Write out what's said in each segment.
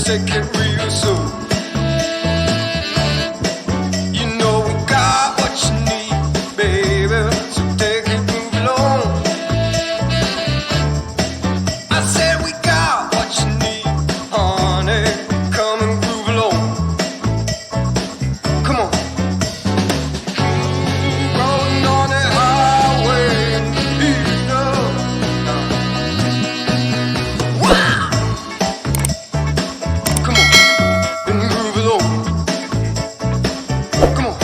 take it real soon. You know we got what you need, baby, so take it, move along. I said we got what you need, honey, come and groove along. Come on. Rolling on the highway, you know. Wow! Come on, and groove along. Come on.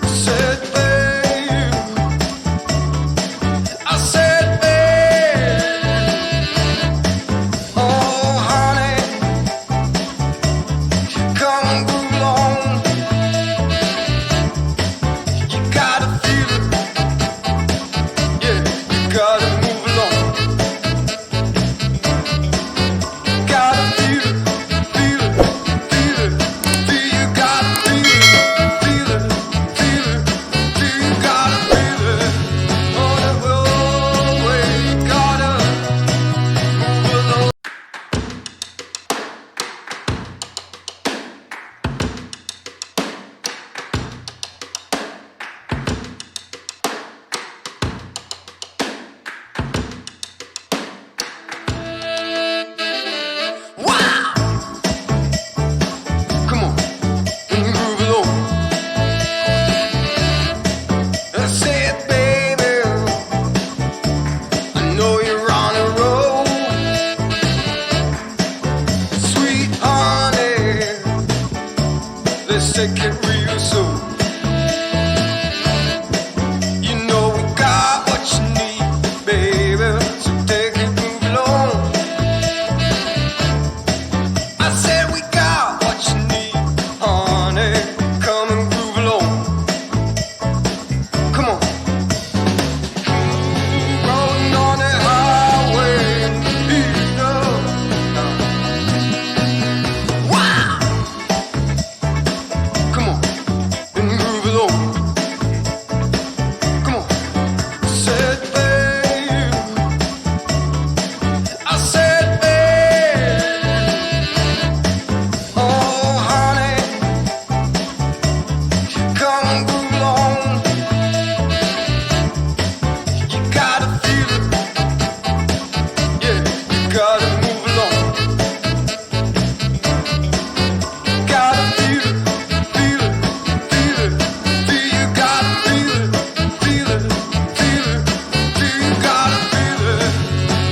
Said babe, I said babe, oh honey, come and groove along. You gotta feel it, yeah, you gotta move along. Gotta feel it, feel it, feel it, feel you gotta feel it, feel it, feel it, feel you gotta feel it. On the roadway, you gotta move along. Wow! Come on, and groove along. I said, baby, I know you're on a roll. Sweet honey, let's take it real soon. You know we got what you need, baby, so take it, move along. I said we got what you need, honey, come and groove along. Come on. Rolling on the highway, you know. Wow! Come on, and groove along. Come on. Said babe, I said babe, oh honey, come and groove along. You gotta feel it, yeah, you gotta move along. Gotta feel it, feel it, feel it, feel you gotta feel it, feel it, feel it, feel you gotta feel it.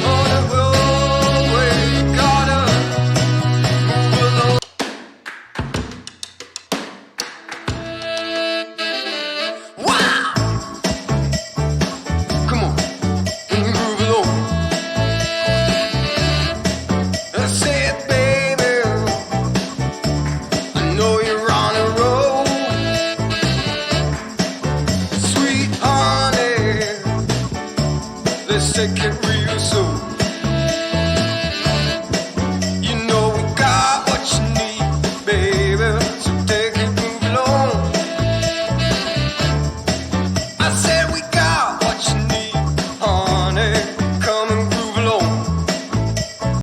On the roadway, you gotta move along. Wow! Come on, and groove along. I said, baby, I know you're on a roll. Sweet honey, let's take it real soon.